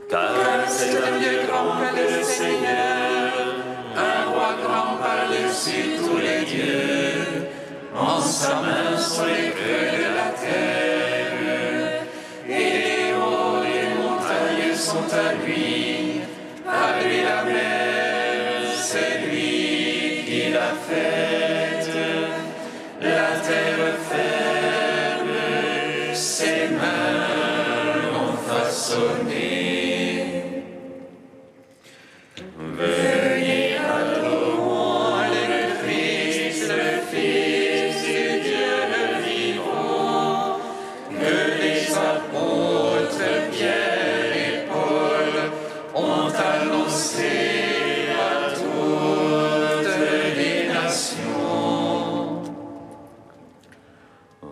Car c'est un Dieu grand que le Seigneur, un roi grand par-dessus tous les dieux. En sa main sont les creux de la terre, et les hauts et les montagnes sont à lui. À lui la mer, c'est lui qui l'a faite. La terre ferme, ses mains l'ont façonnée. Veuillez adorons le Christ, le Fils du Dieu vivant, que les apôtres Pierre et Paul ont annoncé à toutes les nations.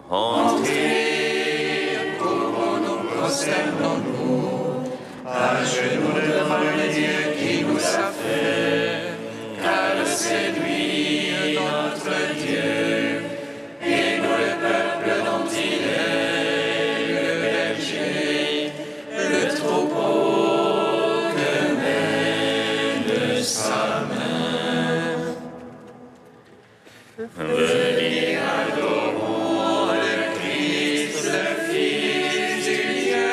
Entrez, nous prosternons-nous, à genoux devant le Dieu qui nous a fait, car c'est lui notre Dieu, et nous le peuple dont il est le berger, le troupeau que mène sa main. Venez, adorons le Christ, le Fils du Dieu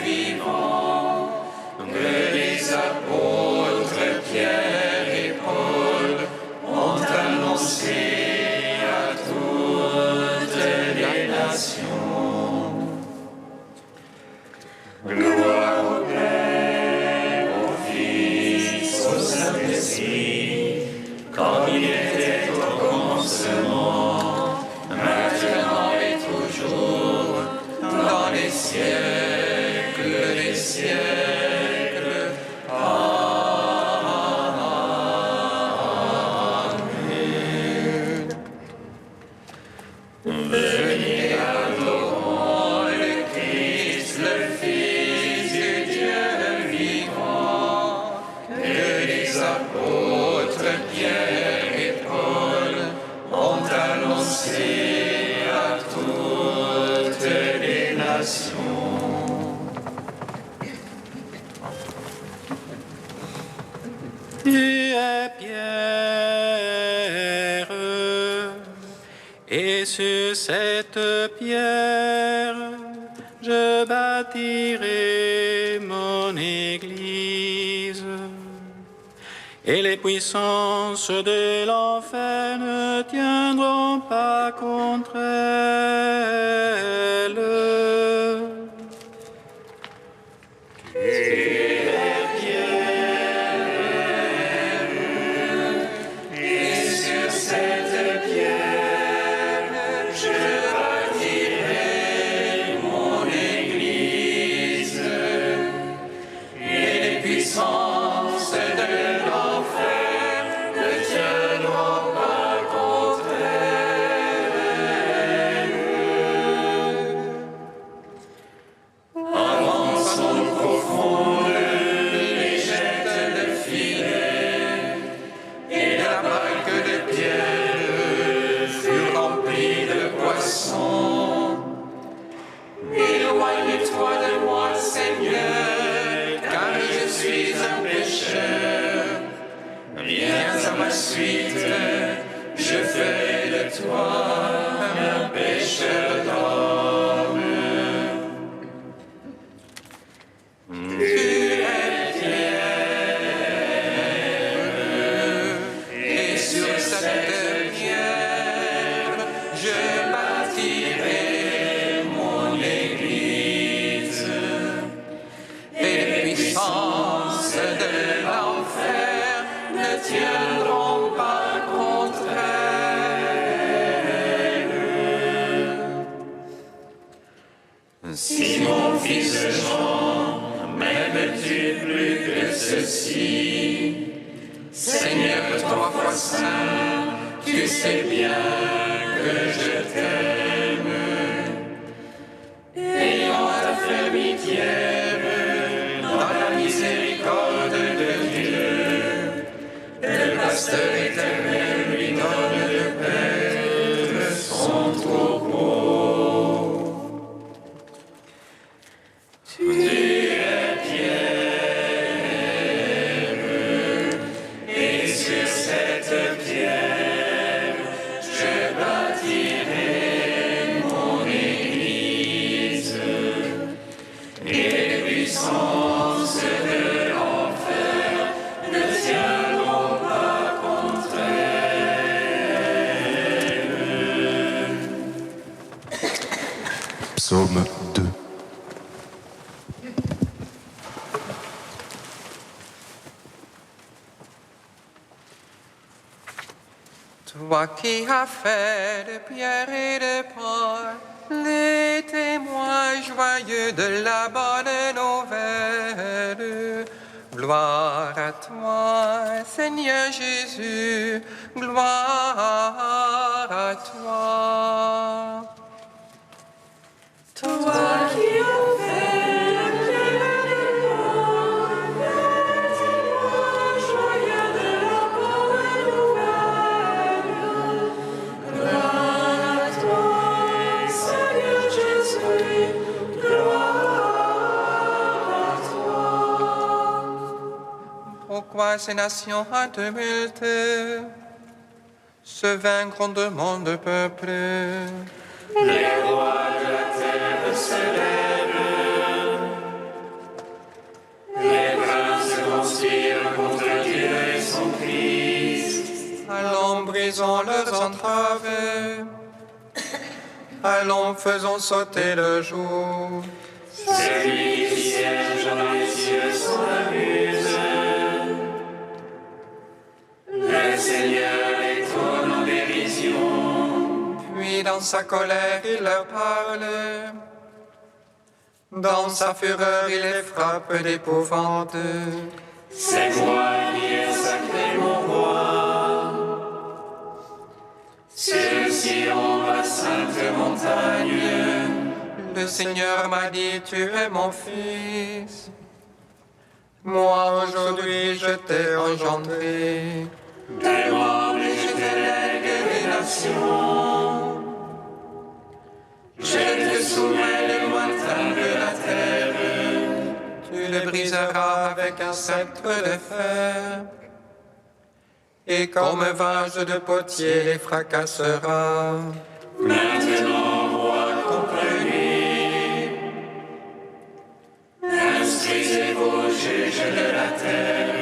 vivant, que les apôtres Pierre et Paul ont annoncé à toutes les nations. Gloire au Père, au Fils, au Saint-Esprit, comme il était au commencement, maintenant et toujours, dans les siècles des siècles. Amen. Venez, adorons le Christ, le Fils du Dieu vivant, que les apôtres Pierre et Paul ont annoncé à toutes les nations. Tu es pierre, et sur cette pierre, je bâtirai mon église. Et les puissances de l'enfer ne tiendront pas contre elle. Et sur cette pierre, je bâtirai mon église, et les puissances de l'enfer ne tiendront pas contre elle. Avançons profonde, et jette le filet, et la barque de pierre fut remplie de poissons. Éloigne-toi de moi, Seigneur, car je suis un pécheur. Viens à ma suite, je ferai de toi un pécheur d'homme. Tu es pierre, et sur cette pierre, je bâtirai mon église, et les puissances de l'enfer ne tiendront pas contre elle. Simon, fils de Jean, m'aimes-tu plus que ceci? Seigneur, trois fois saint, tu sais bien que je t'aime. Ayant affermi Pierre dans la miséricorde de Dieu, le pasteur éternel lui donne de paître son troupeau. Tu es Pierre, Psaume 2. Toi qui as fait de pierre et de pain les témoins joyeux de la bonne nouvelle, gloire à toi, Seigneur Jésus, gloire à toi. Toi qui as fait de pierre et de pain les témoins joyeux de la bonne nouvelle, gloire à toi, Seigneur Jésus, gloire à toi. Pourquoi ces nations en tumulte se vaincre grandement de peuple? Les rois de la terre se lèvent, les princes conspirent contre Dieu et son Christ. Allons, brisons leurs entraves. Allons, faisons sauter le jour. Celui qui siège dans les cieux s'en amuse. Le Seigneur les trône en dérision. Puis dans sa colère, il leur parle. Dans sa fureur, il les frappe d'épouvante. C'est moi qui ai sacré mon roi. Sur Sion, ma sainte montagne. Le Seigneur m'a dit, tu es mon fils. Moi, aujourd'hui, je t'ai engendré. Des membres et je te lègue des nations. Je te soumets les lointains de la terre. Tu le briseras avec un sceptre de fer. Et comme un vase de potier les fracassera. Maintenant, roi, comprenez. Instruisez vos juges de la terre.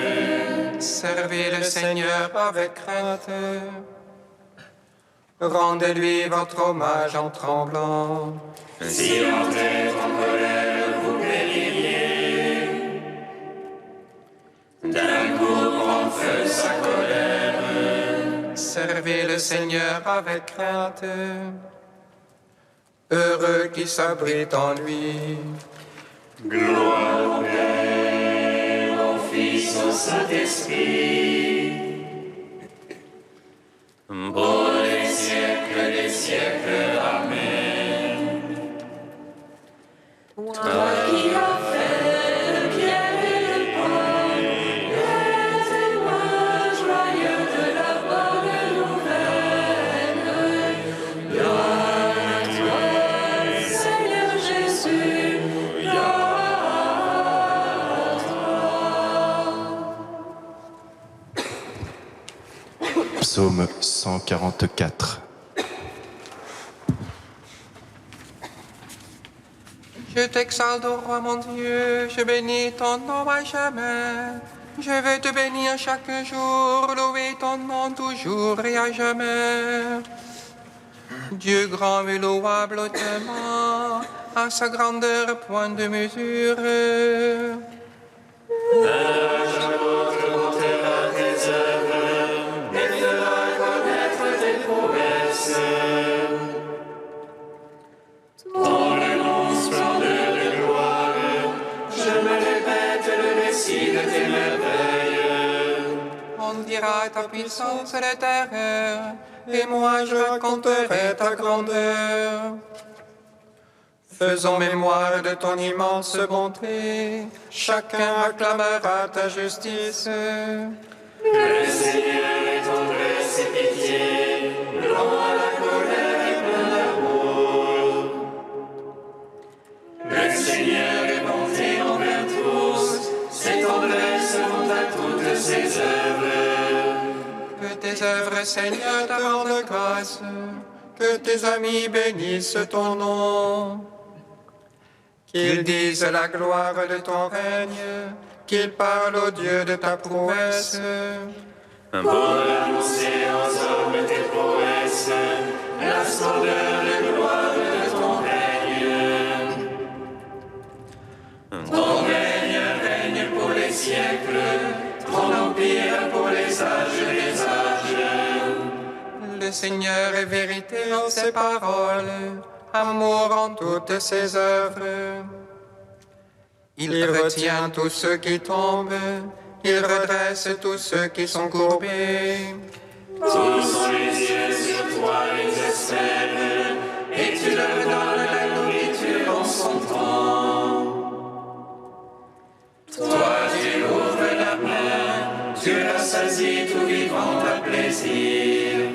Servez le Seigneur avec crainte. Rendez-lui votre hommage en tremblant. Si en tête en colère vous péririez, d'un coup prend feu sa colère. Servez le Seigneur avec crainte. Heureux qui s'abrite en lui. Gloire au Père, au Fils, au Saint-Esprit. Pour les siècles des siècles. Amen. Toi qui as fait de pierre et de pain les témoins joyeux de la bonne nouvelle, gloire à toi, Seigneur Jésus, gloire à toi. Psaume 144. Je t'exalte, ô roi mon Dieu, je bénis ton nom à jamais. Je vais te bénir chaque jour, louer ton nom toujours et à jamais. Dieu grand et louable hautement, à sa grandeur point de mesure. Dans le nom splendeur de gloire, je me répète le récit de tes merveilles. On dira ta puissance de terre, et moi je raconterai ta grandeur. Faisons mémoire de ton immense bonté, chacun acclamera ta justice. Le Seigneur est tendresse et pitié, lent à la colère et plein d'amour. Le Seigneur est bonté envers tous, ses tendresses vont à toutes ses œuvres. Que tes œuvres, Seigneur, te rendent grâce, que tes amis bénissent ton nom. Qu'ils disent la gloire de ton règne, qu'ils parlent au Dieu de ta prouesse. Pour annoncer aux hommes tes prouesses, la splendeur et gloire de ton règne. Ton règne règne pour les siècles, ton empire pour les âges des âges. Le Seigneur est vérité en ses paroles, amour en toutes ses œuvres. Il retient tous ceux qui tombent, il redresse tous ceux qui sont courbés. Tous ont les yeux sur toi, ils espèrent, et tu leur donnes la nourriture en son temps. Toi, tu ouvres la main, tu rassasies tout vivant à plaisir.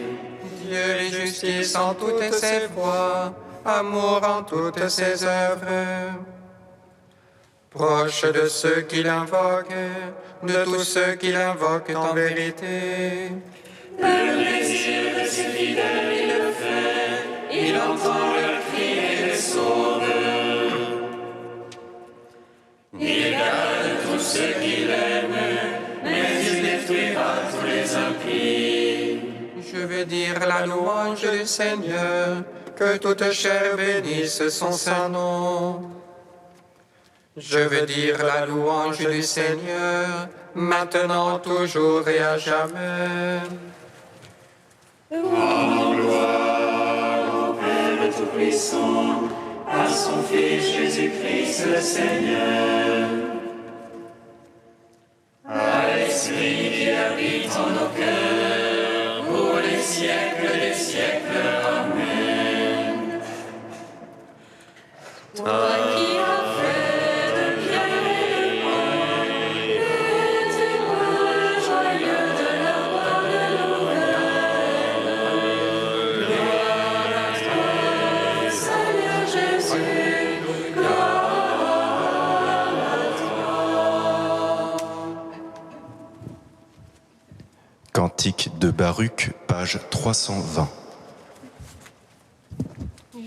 Dieu est justice en toutes ses voies, amour en toutes ses œuvres. Proche de ceux qui l'invoquent, de tous ceux qui l'invoquent en vérité. Le plaisir de ses fidèles, il le fait, il entend leurs cris et les sauve. Il garde tous ceux qui l'aiment, mais il détruira tous les impies. Je vais dire la louange du Seigneur, que toute chair bénisse son saint nom. Je vais dire la louange du Seigneur, maintenant, toujours et à jamais. En gloire au Père Tout-Puissant, à son Fils Jésus-Christ le Seigneur, à l'Esprit qui habite en nos cœurs, pour les siècles des siècles. Amen. Toi qui as fait de pierre et de bois les témoins joyeux de la bonne nouvelle. Gloire à toi, Seigneur Jésus, gloire à toi. Cantique de Baruch, page 320.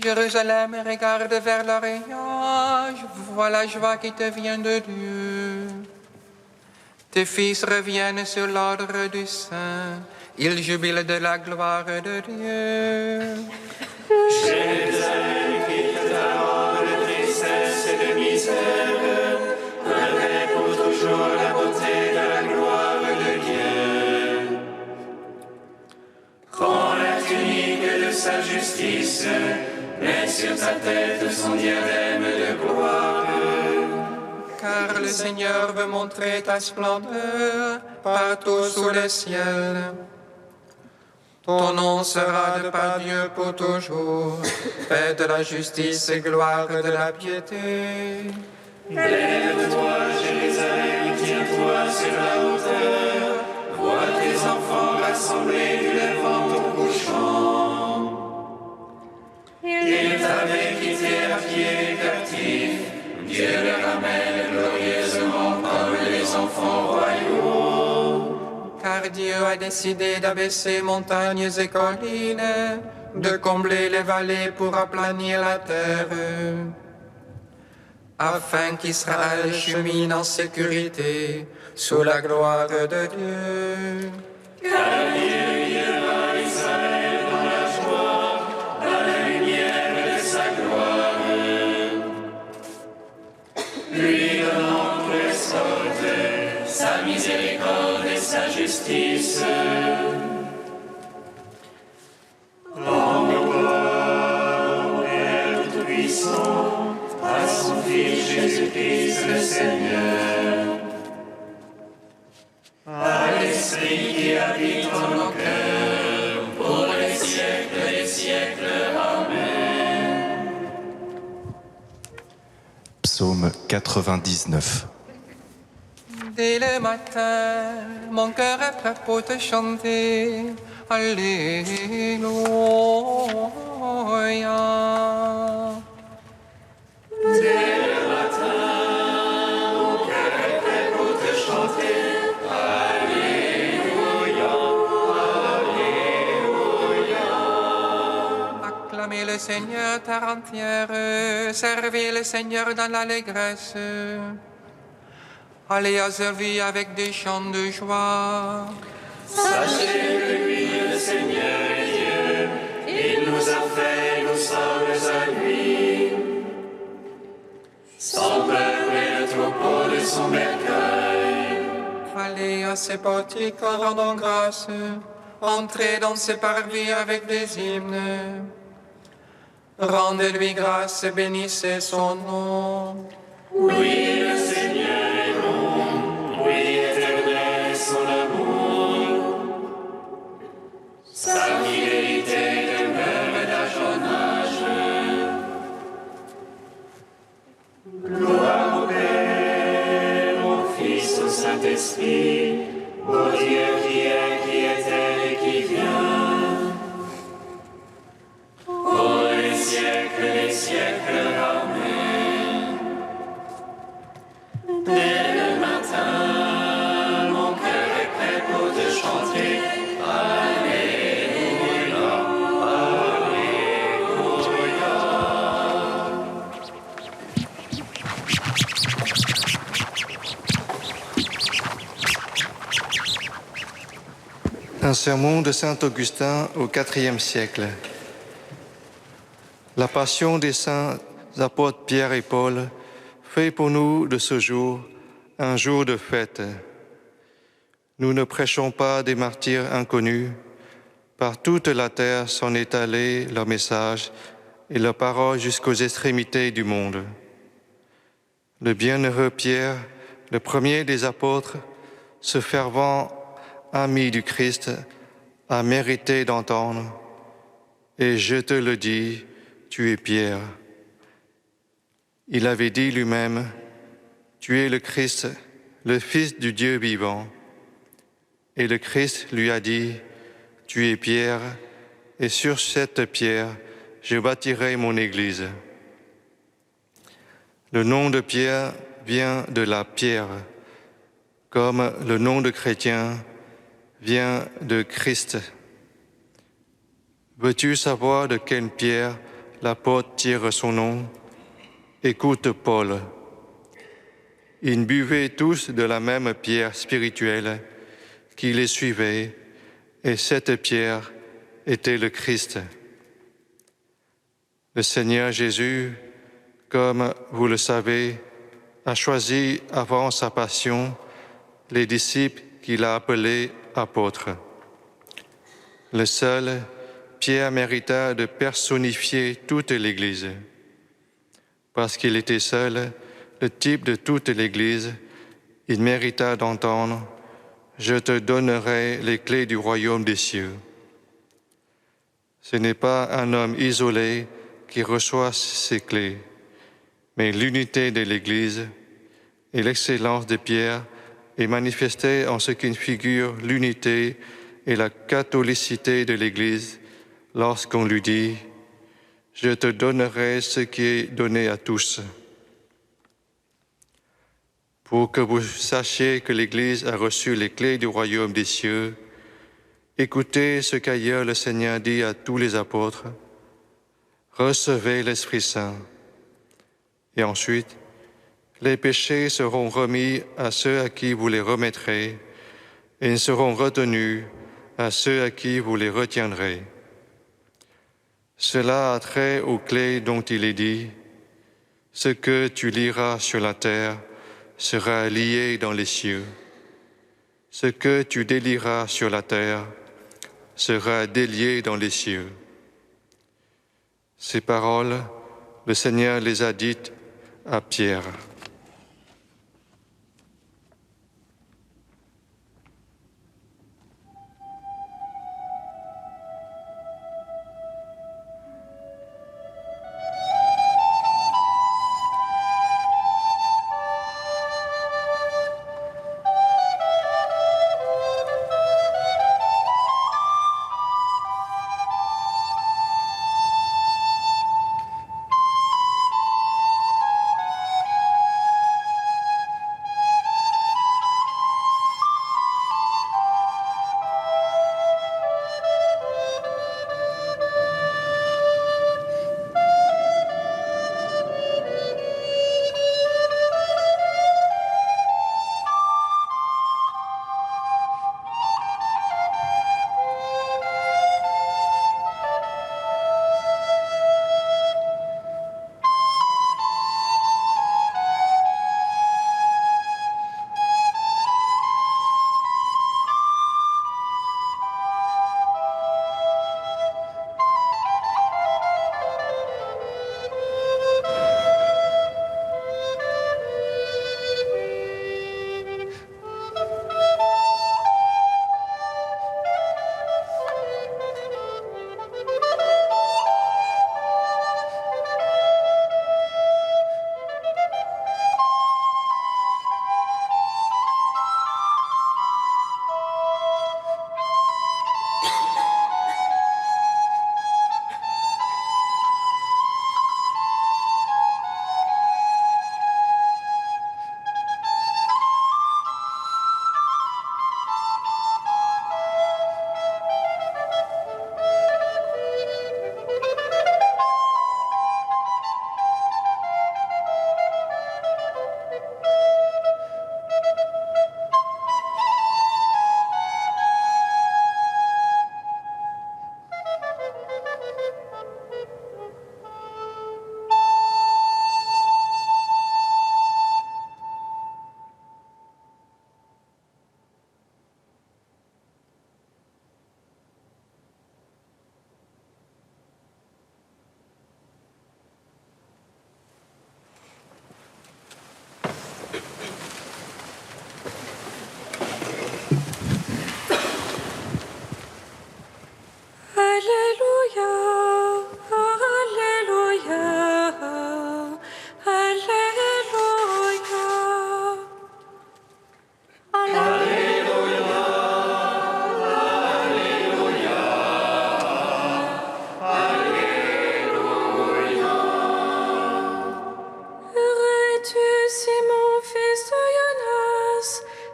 Jérusalem, regarde vers l'Orient, vois la joie qui te vient de Dieu. Tes fils reviennent sur l'ordre du Saint, ils jubilent de la gloire de Dieu. Jérusalem, quitte ta robe de tristesse et de misère, revêt pour toujours la beauté de la gloire de Dieu. Prends la tunique de sa justice, mets sur ta tête son diadème de gloire. Car le Seigneur veut montrer ta splendeur partout sous le ciel. Ton nom sera de par Dieu pour toujours, paix de la justice et gloire de la piété. Lève-toi, Jérusalem, tiens-toi sur la hauteur, vois tes enfants rassemblés du levant au couchant. Il t'avait quitté à pied captif, Dieu le ramène glorieusement comme les enfants royaux. Car Dieu a décidé d'abaisser montagnes et collines, de combler les vallées pour aplanir la terre, afin qu'Israël chemine en sécurité sous la gloire de Dieu. Car Dieu guidera Israël dans la joie, dans la lumière de sa gloire. Lui donnant pour escorte sa miséricorde et sa justice. En gloire au Père Tout-Puissant, à son Fils Jésus-Christ le Seigneur, à l'Esprit qui habite en nos cœurs, pour les siècles des siècles. Amen. Psaume 99. Dès le matin, mon cœur est prêt pour te chanter. Alléluia. Dès le matin, mon cœur est prêt pour te chanter. Alléluia, Alléluia. Acclamez le Seigneur terre entière, servez le Seigneur dans l'allégresse. Allez à servir avec des chants de joie. Sachez que lui, le Seigneur est Dieu, il nous a fait, nous sommes à lui. Son peuple est le troupeaux de son bercail. Allez à ses portiques en rendant grâce, entrez dans ses parvis avec des hymnes. Rendez-lui grâce et bénissez son nom. Oui, le Seigneur est bon, oui, éternel est son amour. Sa fidélité demeure d'âge en âge. Gloire au Père, au Fils, au Saint-Esprit, au Dieu qui était et qui vient. Ô les siècles, Amen. Dès le matin, mon cœur est prêt pour te chanter. Alléluia, Alléluia. Un sermon de saint Augustin au IVe siècle. La passion des saints apôtres Pierre et Paul fait pour nous de ce jour un jour de fête. Nous ne prêchons pas des martyrs inconnus. Par toute la terre sont étalés leur message et leur parole jusqu'aux extrémités du monde. Le bienheureux Pierre, le premier des apôtres, ce fervent ami du Christ, a mérité d'entendre. Et je te le dis, tu es Pierre. Il avait dit lui-même, tu es le Christ, le Fils du Dieu vivant. Et le Christ lui a dit, tu es Pierre, et sur cette pierre, je bâtirai mon Église. Le nom de Pierre vient de la pierre, comme le nom de chrétien vient de Christ. Veux-tu savoir de quelle pierre l'apôtre tire son nom? Écoute Paul. Ils buvaient tous de la même pierre spirituelle qui les suivait, et cette pierre était le Christ. Le Seigneur Jésus, comme vous le savez, a choisi avant sa passion les disciples qu'il a appelés apôtres. Le seul, Pierre, mérita de personnifier toute l'Église. Parce qu'il était seul, le type de toute l'Église, il mérita d'entendre « Je te donnerai les clés du royaume des cieux ». Ce n'est pas un homme isolé qui reçoit ces clés, mais l'unité de l'Église et l'excellence de Pierre est manifestée en ce qui figure l'unité et la catholicité de l'Église lorsqu'on lui dit « Je te donnerai ce qui est donné à tous ». Pour que vous sachiez que l'Église a reçu les clés du royaume des cieux, écoutez ce qu'ailleurs le Seigneur dit à tous les apôtres. Recevez l'Esprit Saint. Et ensuite, les péchés seront remis à ceux à qui vous les remettrez, et ils seront retenus à ceux à qui vous les retiendrez. Cela a trait aux clés dont il est dit, « Ce que tu liras sur la terre sera lié dans les cieux. Ce que tu délieras sur la terre sera délié dans les cieux. » Ces paroles, le Seigneur les a dites à Pierre.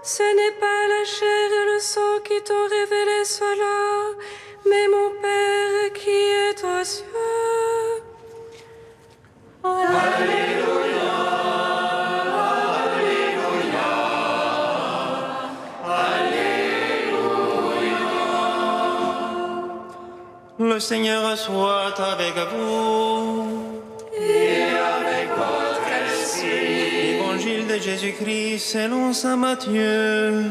Ce n'est pas la chair et le sang qui t'ont révélé cela, mais mon Père qui est aux cieux. Alléluia, Alléluia, Alléluia. Le Seigneur soit avec vous. Et avec votre esprit. Évangile de Jésus-Christ selon saint Matthieu.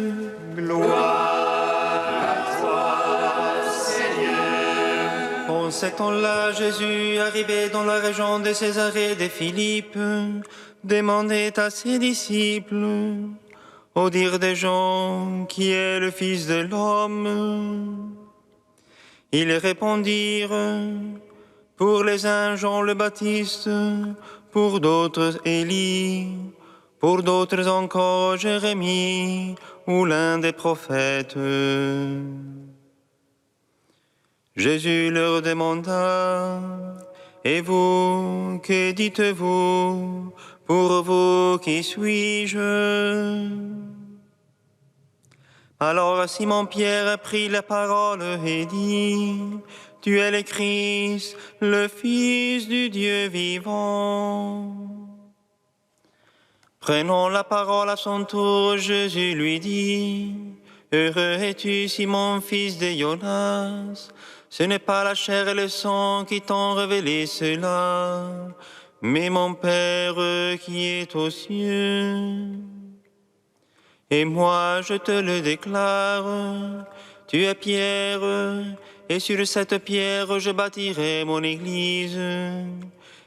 Gloire à toi, Seigneur. En ce temps-là, Jésus, arrivé dans la région de Césarée de Philippe, demandait à ses disciples, au dire des gens, qui est le Fils de l'homme? Ils répondirent, pour les uns Jean le Baptiste, pour d'autres Élie, pour d'autres encore Jérémie ou l'un des prophètes. Jésus leur demanda, et vous, que dites-vous? Pour vous, qui suis-je? Alors Simon-Pierre prit la parole et dit, tu es le Christ, le Fils du Dieu vivant. Prenant la parole à son tour, Jésus lui dit, heureux es-tu, Simon, fils de Jonas. Ce n'est pas la chair et le sang qui t'ont révélé cela, mais mon Père qui est aux cieux. Et moi, je te le déclare, tu es Pierre, et sur cette pierre je bâtirai mon église,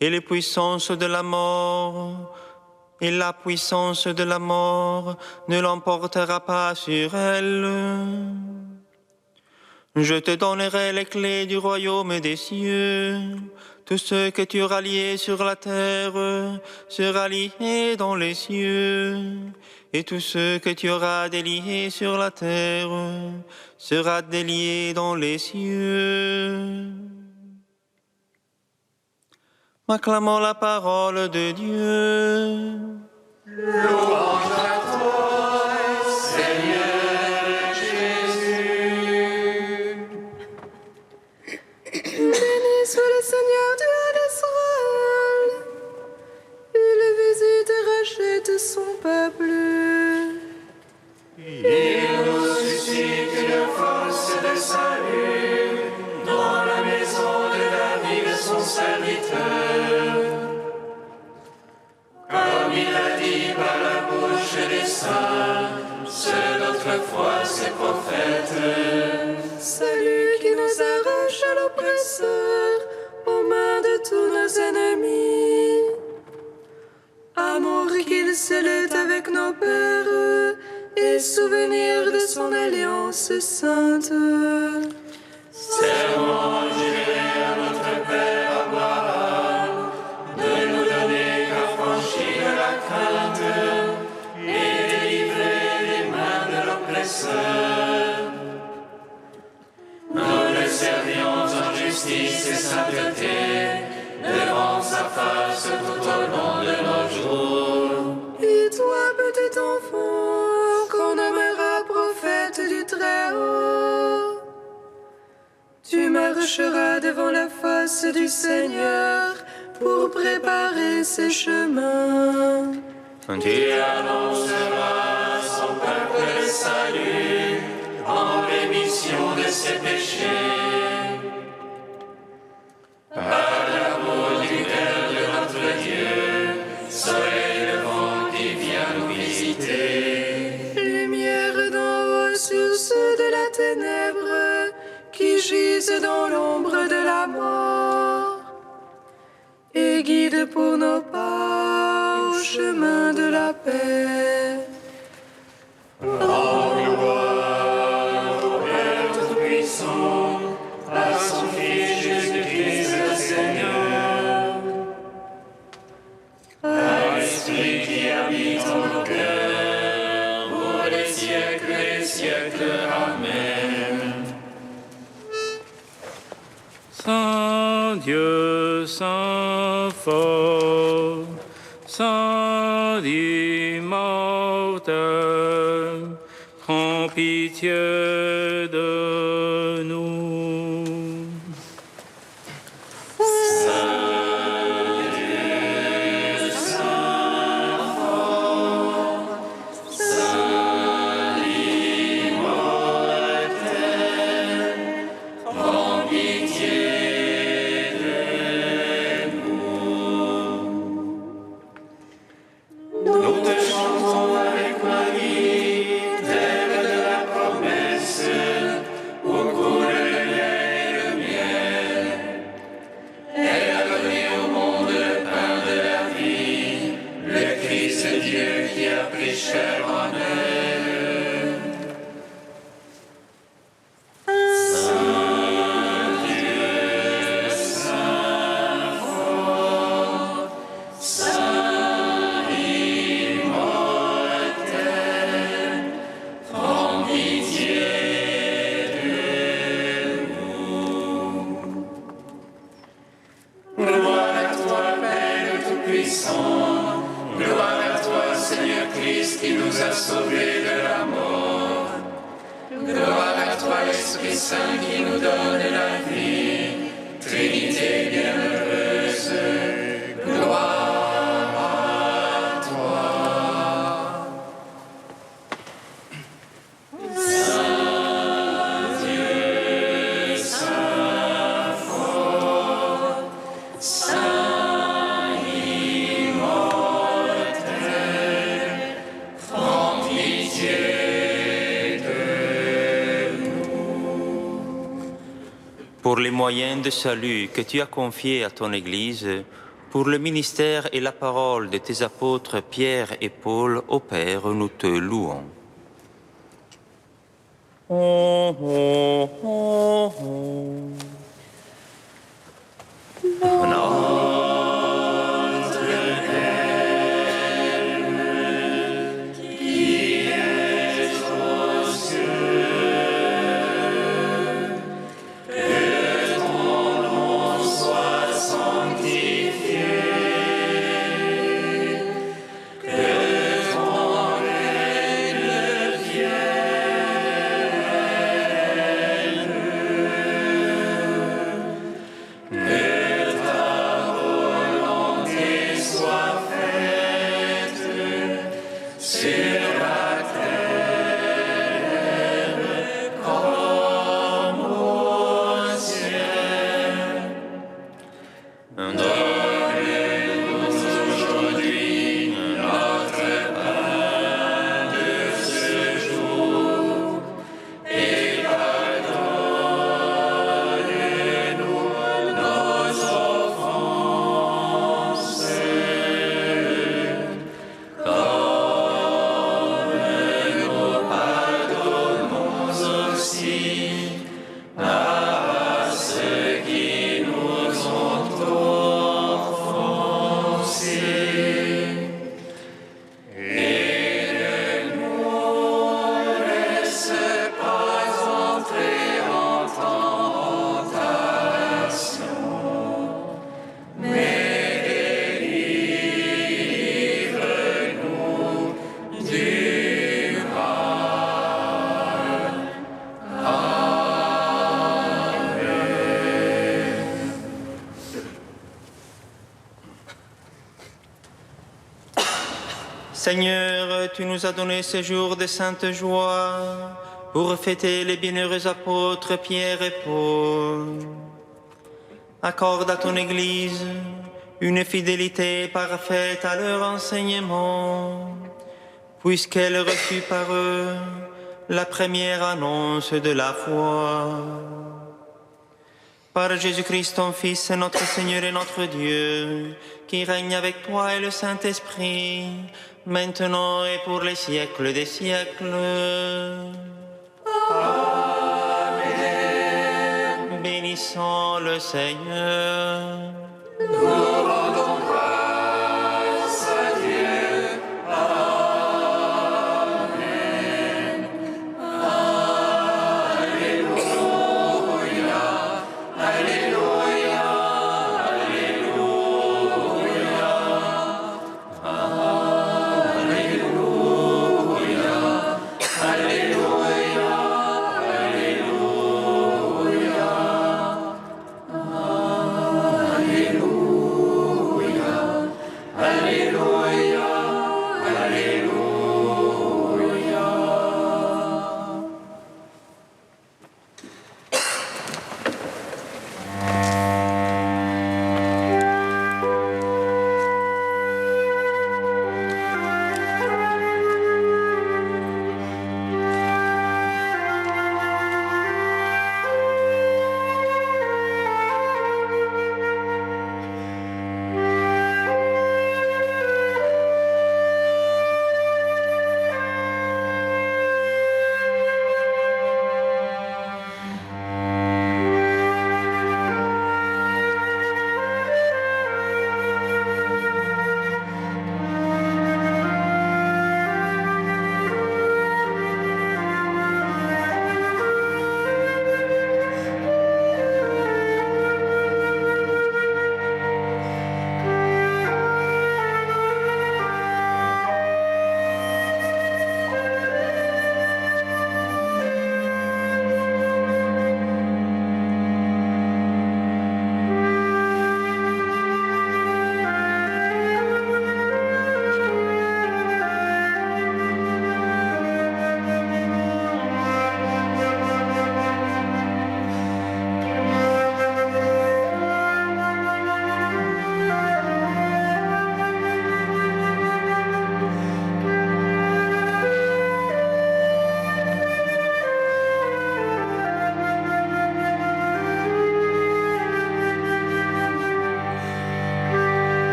et la puissance de la mort ne l'emportera pas sur elle. Je te donnerai les clés du royaume des cieux. Tout ce que tu auras lié sur la terre sera lié dans les cieux, et tout ce que tu auras délié sur la terre sera délié dans les cieux. Acclamons la parole de Dieu. Louange à toi, Seigneur Jésus. Béni soit le Seigneur Dieu d'Israël. Il visite et rachète son peuple. Il nous suscite une force de salut dans la maison de David, son serviteur. Comme il a dit par la bouche des saints, ceux d'autrefois ses prophètes. Salut qui nous arrache à l'oppresseur, aux mains de tous nos ennemis. Amour qu'il scellait avec nos pères, et souvenir de son alliance sainte. Serment juré à notre Père Abraham, de nous donner qu'affranchis de la crainte et délivrer des mains de l'oppresseur. Nous le servions en justice et sainteté, devant sa face tout au long de nos jours. Et toi, petit enfant, qu'on nommera prophète du Très-Haut, tu marcheras devant la face du Seigneur pour préparer ses chemins. Tu annonceras à son peuple le salut en rémission de ses péchés. Par l'amour du cœur de notre Dieu, soleil levant qui vient nous visiter. Lumière d'en haut sur ceux de la ténèbre qui gisent dans l'ombre de la mort, et guide pour nos pas au chemin de la paix. En gloire au Père Tout-Puissant, à son Fils Jésus-Christ le Seigneur, à l'Esprit qui habite en nos cœurs, pour les siècles et les siècles. Amen. Saint Dieu, Saint fort, Saint immortel, pitié de nous. Pour les moyens de salut que tu as confiés à ton Église, pour le ministère et la parole de tes apôtres Pierre et Paul, ô Père, nous te louons. Seigneur, tu nous as donné ce jour de sainte joie pour fêter les bienheureux apôtres Pierre et Paul. Accorde à ton Église une fidélité parfaite à leur enseignement, puisqu'elle reçut par eux la première annonce de la foi. Par Jésus-Christ, ton Fils, notre Seigneur et notre Dieu, qui règne avec toi et le Saint-Esprit, maintenant et pour les siècles des siècles. Amen. Bénissons le Seigneur.